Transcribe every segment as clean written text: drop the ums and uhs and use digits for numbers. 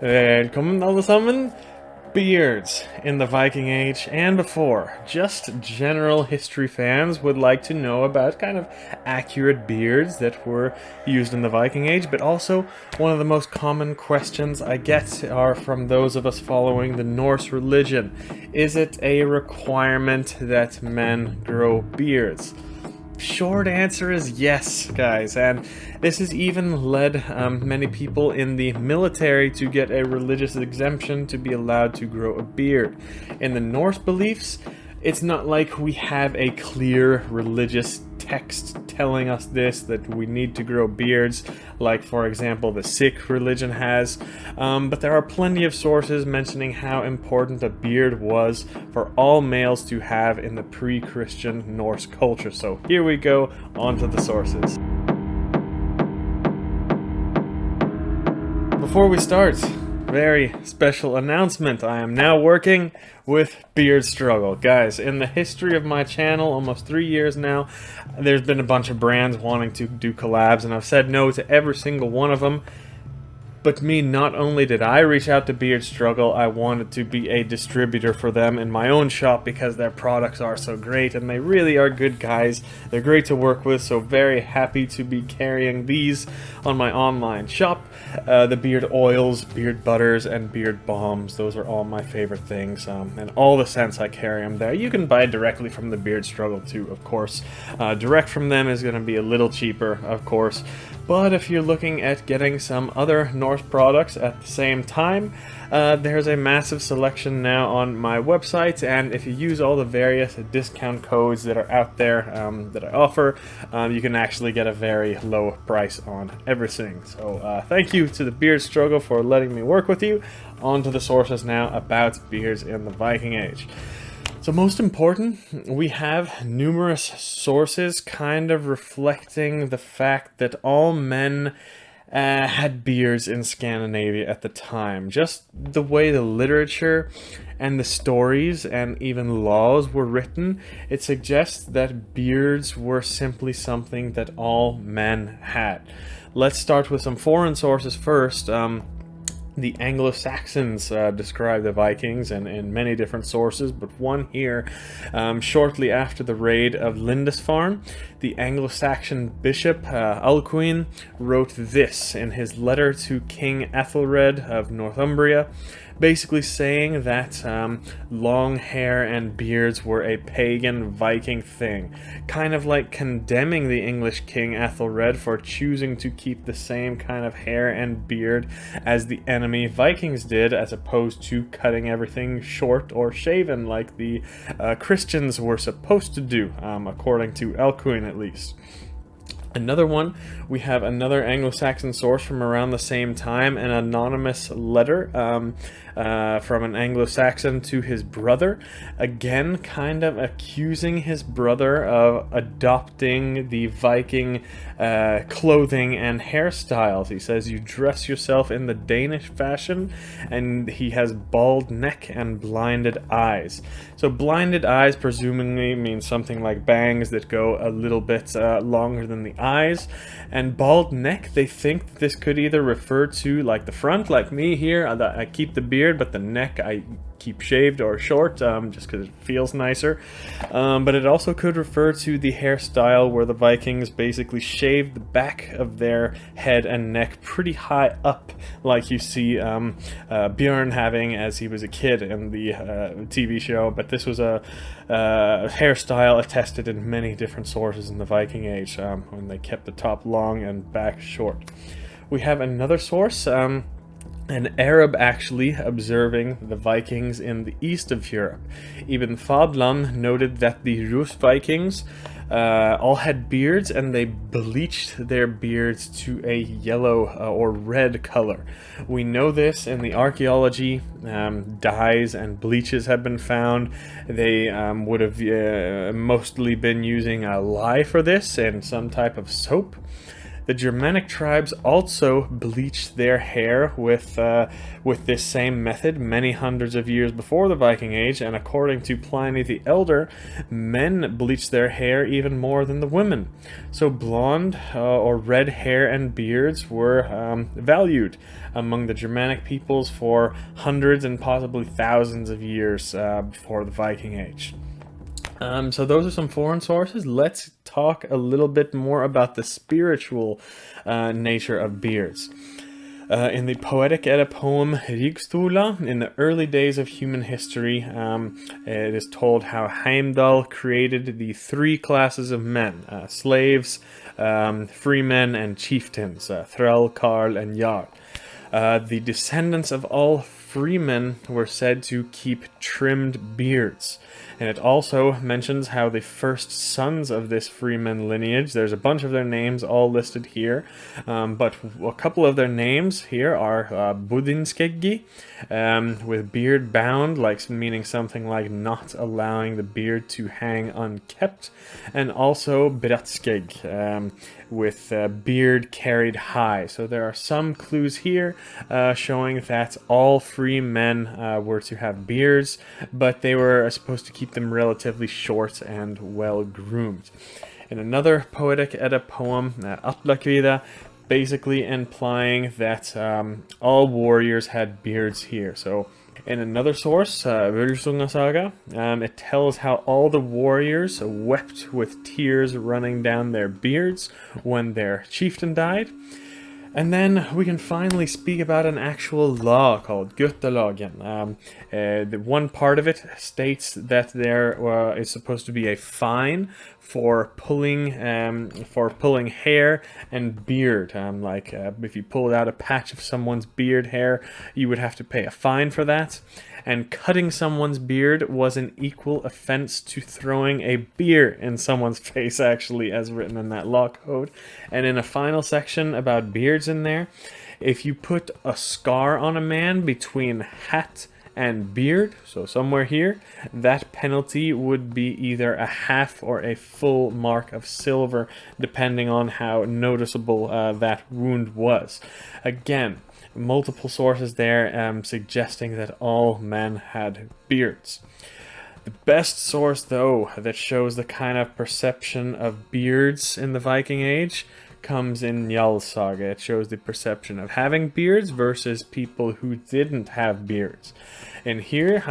Välkommen allesammans! Beards in the Viking Age and before. Just general history fans would like to know about kind of accurate beards that were used in the Viking Age, but also one of the most common questions I get are from those of us following the Norse religion. Is it a requirement that men grow beards? Short answer is yes, guys, and this has even led many people in the military to get a religious exemption to be allowed to grow a beard. In the Norse beliefs, it's not like we have a clear religious text telling us this, that we need to grow beards, like for example the Sikh religion has, but there are plenty of sources mentioning how important a beard was for all males to have in the pre-Christian Norse culture. So here we go, on to the sources. Before we start, very special announcement. I am now working with Beard Struggle. Guys, in the history of my channel, almost 3 years now, there's been a bunch of brands wanting to do collabs, and I've said no to every single one of them. But not only did I reach out to Beard Struggle, I wanted to be a distributor for them in my own shop because their products are so great and they really are good guys. They're great to work with, so very happy to be carrying these on my online shop. The beard oils, beard butters, and beard balms, those are all my favorite things, and all the scents I carry them there. You can buy directly from the Beard Struggle too, of course. Direct from them is going to be a little cheaper, of course. But if you're looking at getting some other Norse products at the same time, there's a massive selection now on my website, and if you use all the various discount codes that are out there that I offer, you can actually get a very low price on everything. So thank you to the Beard Struggle for letting me work with you. On to the sources now about beards in the Viking Age. So most important, we have numerous sources kind of reflecting the fact that all men had beards in Scandinavia at the time. Just the way the literature and the stories and even laws were written, it suggests that beards were simply something that all men had. Let's start with some foreign sources first. The Anglo-Saxons describe the Vikings in many different sources, but one here, shortly after the raid of Lindisfarne, the Anglo-Saxon bishop Alcuin wrote this in his letter to King Aethelred of Northumbria, basically saying that long hair and beards were a pagan Viking thing, kind of like condemning the English king Aethelred for choosing to keep the same kind of hair and beard as the enemy Vikings did, as opposed to cutting everything short or shaven like the Christians were supposed to do, according to Alcuin at least. Another one, we have another Anglo-Saxon source from around the same time, an anonymous letter from an Anglo-Saxon to his brother, again kind of accusing his brother of adopting the Viking clothing and hairstyles. He says, you dress yourself in the Danish fashion, and he has bald neck and blinded eyes. So blinded eyes presumably means something like bangs that go a little bit longer than the eyes, and bald neck, they think this could either refer to like the front, like me here, I keep the beard, but the neck I keep shaved or short, just because it feels nicer, but it also could refer to the hairstyle where the Vikings basically shaved the back of their head and neck pretty high up, like you see Björn having as he was a kid in the TV show. But this was a hairstyle attested in many different sources in the Viking Age, when they kept the top long and back short. We have another source, an Arab actually observing the Vikings in the east of Europe. Ibn Fadlan noted that the Rus Vikings all had beards, and they bleached their beards to a yellow or red color. We know this in the archaeology. Dyes and bleaches have been found. They would have mostly been using lye for this and some type of soap. The Germanic tribes also bleached their hair with this same method many hundreds of years before the Viking Age, and according to Pliny the Elder, men bleached their hair even more than the women. So blonde or red hair and beards were valued among the Germanic peoples for hundreds and possibly thousands of years before the Viking Age. So those are some foreign sources. Let's talk a little bit more about the spiritual nature of beards. In the Poetic Edda poem Rigsthula, in the early days of human history, it is told how Heimdall created the three classes of men: slaves, freemen, and chieftains, thrall, carl, and jarl. The descendants of all freemen were said to keep trimmed beards. And it also mentions how the first sons of this freeman lineage, there's a bunch of their names all listed here, but a couple of their names here are Budinskeggi, with beard bound, like meaning something like not allowing the beard to hang unkept, and also Bratskeg, with beard carried high. So there are some clues here showing that all free men were to have beards, but they were supposed to keep them relatively short and well groomed. In another Poetic Edda poem, Atlakvida, basically implying that all warriors had beards here. So in another source, Volsunga saga, it tells how all the warriors wept with tears running down their beards when their chieftain died. And then we can finally speak about an actual law called Gotalagen. The one part of it states that there is supposed to be a fine for pulling hair and beard. If you pulled out a patch of someone's beard hair, you would have to pay a fine for that. And cutting someone's beard was an equal offense to throwing a beer in someone's face, actually, as written in that law code. And in a final section about beards in there, if you put a scar on a man between hat and beard, so somewhere here, that penalty would be either a half or a full mark of silver, depending on how noticeable that wound was. Again, multiple sources there suggesting that all men had beards. The best source, though, that shows the kind of perception of beards in the Viking Age comes in Njáls saga. It shows the perception of having beards versus people who didn't have beards. And here,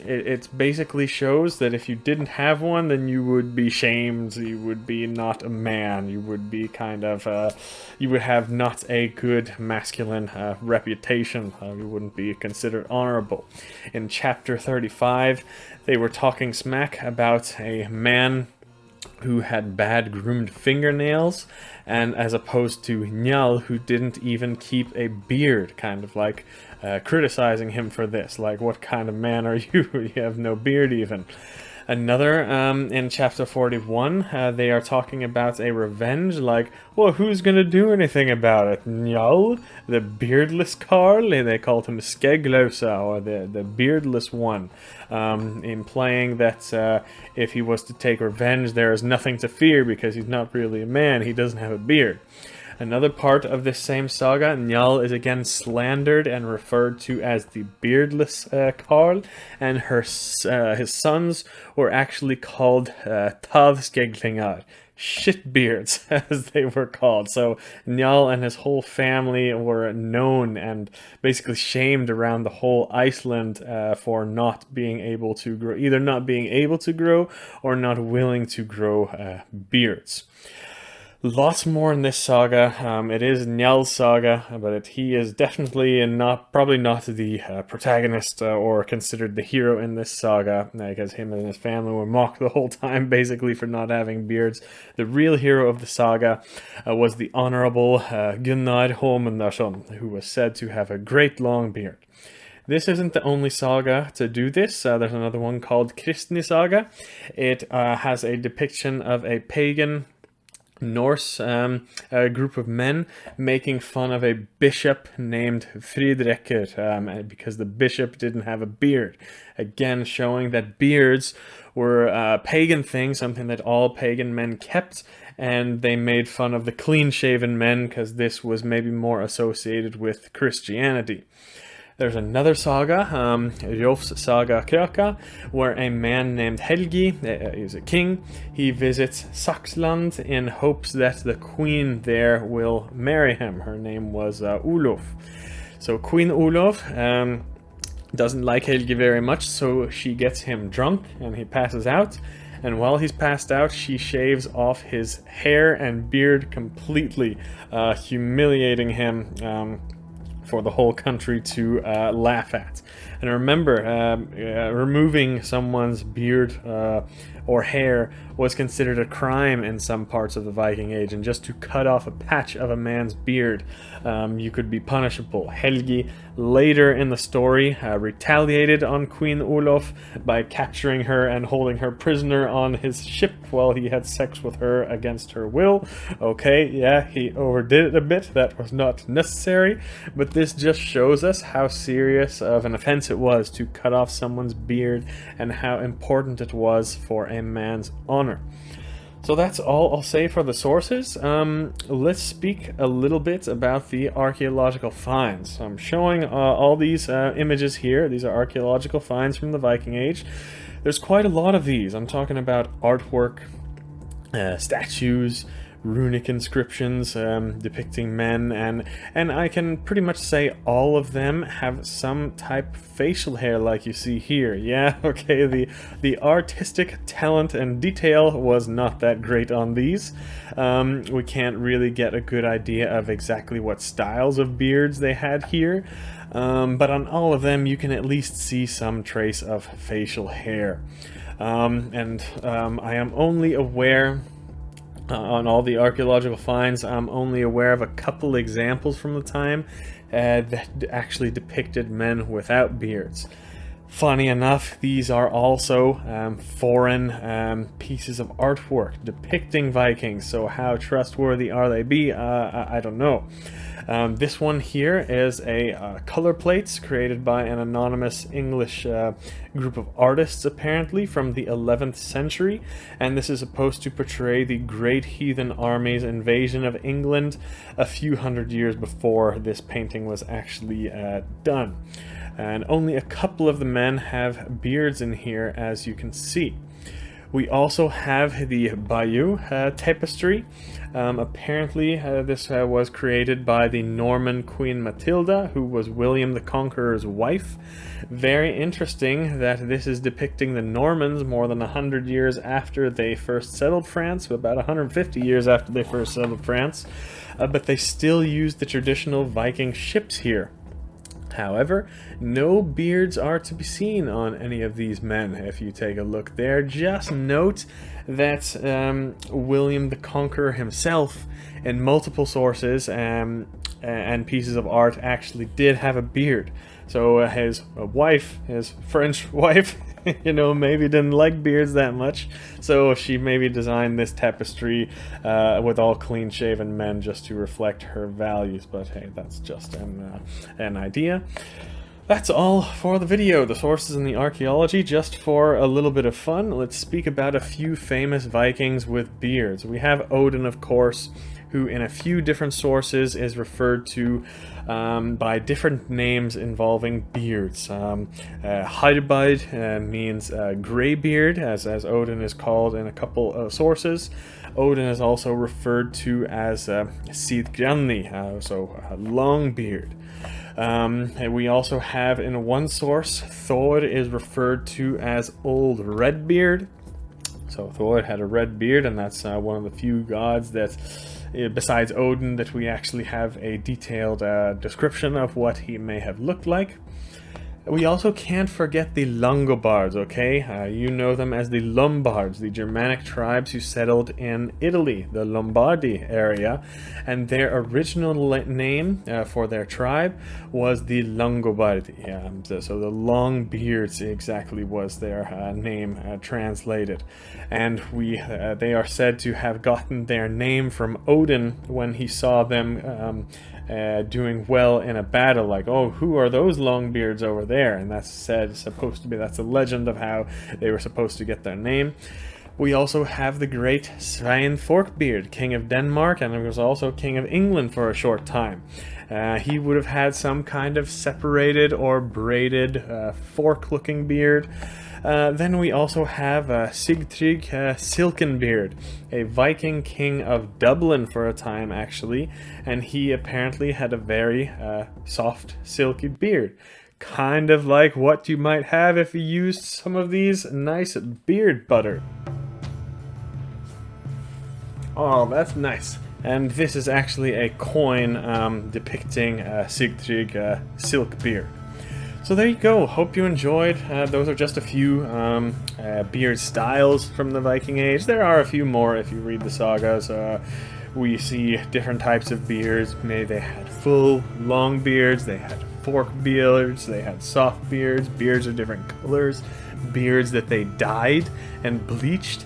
it basically shows that if you didn't have one, then you would be shamed, you would be not a man, you would be you would have not a good masculine reputation, you wouldn't be considered honorable. In chapter 35, they were talking smack about a man who had bad groomed fingernails, and as opposed to Njál, who didn't even keep a beard, kind of like criticizing him for this, like, what kind of man are you? You have no beard even. Another, in chapter 41, they are talking about a revenge, like, well, who's gonna do anything about it? Njál, the beardless Carl? They called him Skegglösa, or the beardless one, implying that if he was to take revenge, there is nothing to fear because he's not really a man, he doesn't have a beard. Another part of this same saga, Njál is again slandered and referred to as the beardless Carl, and his sons were actually called Taðskeglingar, shitbeards, as they were called. So Njál and his whole family were known and basically shamed around the whole Iceland for not being able to grow, either not being able to grow or not willing to grow beards. Lots more in this saga. It is Njáls saga, but he is definitely probably not the protagonist or considered the hero in this saga, because him and his family were mocked the whole time, basically, for not having beards. The real hero of the saga was the honorable Gunnar Homendarsson, who was said to have a great long beard. This isn't the only saga to do this. There's another one called Kristni saga. It has a depiction of a pagan Norse a group of men making fun of a bishop named Fridrekr because the bishop didn't have a beard. Again, showing that beards were a pagan thing, something that all pagan men kept, and they made fun of the clean-shaven men because this was maybe more associated with Christianity. There's another saga, Hrólfs saga kraka, where a man named Helgi, he's a king, he visits Saxland in hopes that the queen there will marry him. Her name was Olof. So Queen Olof doesn't like Helgi very much, so she gets him drunk and he passes out. And while he's passed out, she shaves off his hair and beard completely, humiliating him for the whole country to laugh at. And remember, removing someone's beard or hair was considered a crime in some parts of the Viking Age, and just to cut off a patch of a man's beard, you could be punishable. Helgi later in the story retaliated on Queen Olof by capturing her and holding her prisoner on his ship while he had sex with her against her will. Okay, yeah, he overdid it a bit. That was not necessary, but this just shows us how serious of an offense it was to cut off someone's beard and how important it was for a man's honor. So that's all I'll say for the sources. Let's speak a little bit about the archaeological finds. I'm showing all these images here. These are archaeological finds from the Viking Age. There's quite a lot of these. I'm talking about artwork, statues, runic inscriptions depicting men, and I can pretty much say all of them have some type of facial hair like you see here. Yeah, okay, the artistic talent and detail was not that great on these. We can't really get a good idea of exactly what styles of beards they had here, but on all of them you can at least see some trace of facial hair. I am only aware on all the archaeological finds, I'm only aware of a couple examples from the time that actually depicted men without beards. Funny enough, these are also foreign pieces of artwork depicting Vikings, so how trustworthy are they? I don't know. This one here is a color plates created by an anonymous English group of artists, apparently from the 11th century, and this is supposed to portray the great heathen army's invasion of England a few hundred years before this painting was actually done. And only a couple of the men have beards in here, as you can see. We also have the Bayeux tapestry. Apparently this was created by the Norman Queen Matilda, who was William the Conqueror's wife. Very interesting that this is depicting the Normans more than 100 years after they first settled France, about 150 years after they first settled France, but they still used the traditional Viking ships here. However, no beards are to be seen on any of these men. If you take a look there, just note that William the Conqueror himself, in multiple sources and pieces of art, actually did have a beard. So his wife, his French wife, you know, maybe didn't like beards that much, so she maybe designed this tapestry with all clean-shaven men just to reflect her values. But hey, that's just an idea. That's all for the video, the sources and the archaeology. Just for a little bit of fun, let's speak about a few famous Vikings with beards. We have Odin, of course, who in a few different sources is referred to by different names involving beards. Harbard means graybeard, as Odin is called in a couple of sources. Odin is also referred to as Sidgranni, so long beard. We also have in one source, Thor is referred to as Old Redbeard. So Thor had a red beard, and that's one of the few gods that, besides Odin, that we actually have a detailed description of what he may have looked like. We also can't forget the Longobards, okay? You know them as the Lombards, the Germanic tribes who settled in Italy, the Lombardy area, and their original name for their tribe was the Longobardi. So the long beards exactly was their name translated. And they are said to have gotten their name from Odin when he saw them doing well in a battle, like, oh, who are those long beards over there? And that's a legend of how they were supposed to get their name. We also have the great Svein Forkbeard, king of Denmark, and he was also king of England for a short time. He would have had some kind of separated or braided fork-looking beard. Then we also have Sigtryg Silkenbeard, a Viking king of Dublin for a time actually, and he apparently had a very soft, silky beard. Kind of like what you might have if you used some of these nice beard butter. Oh, that's nice. And this is actually a coin depicting Sigtryg Silkbeard. So there you go. Hope you enjoyed. Those are just a few beard styles from the Viking Age. There are a few more if you read the sagas. We see different types of beards. Maybe they had full, long beards. They had fork beards. They had soft beards. Beards of different colors. Beards that they dyed and bleached.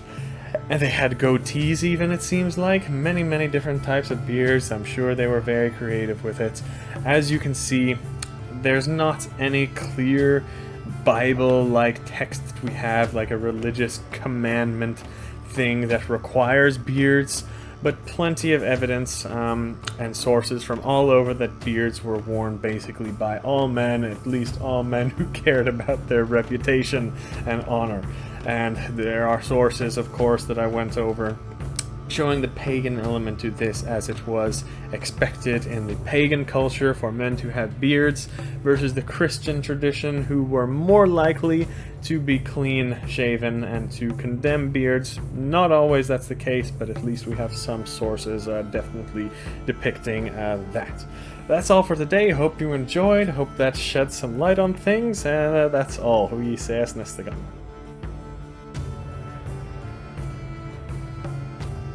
And they had goatees even, it seems like. Many, many different types of beards. I'm sure they were very creative with it. As you can see, there's not any clear Bible-like text we have, like a religious commandment thing that requires beards, but plenty of evidence and sources from all over that beards were worn basically by all men, at least all men who cared about their reputation and honor. And there are sources, of course, that I went over showing the pagan element to this, as it was expected in the pagan culture for men to have beards versus the Christian tradition, who were more likely to be clean shaven and to condemn beards. Not always that's the case, but at least we have some sources definitely depicting that. That's all for today. Hope you enjoyed. Hope that shed some light on things. And that's all. Vi ses neste gang.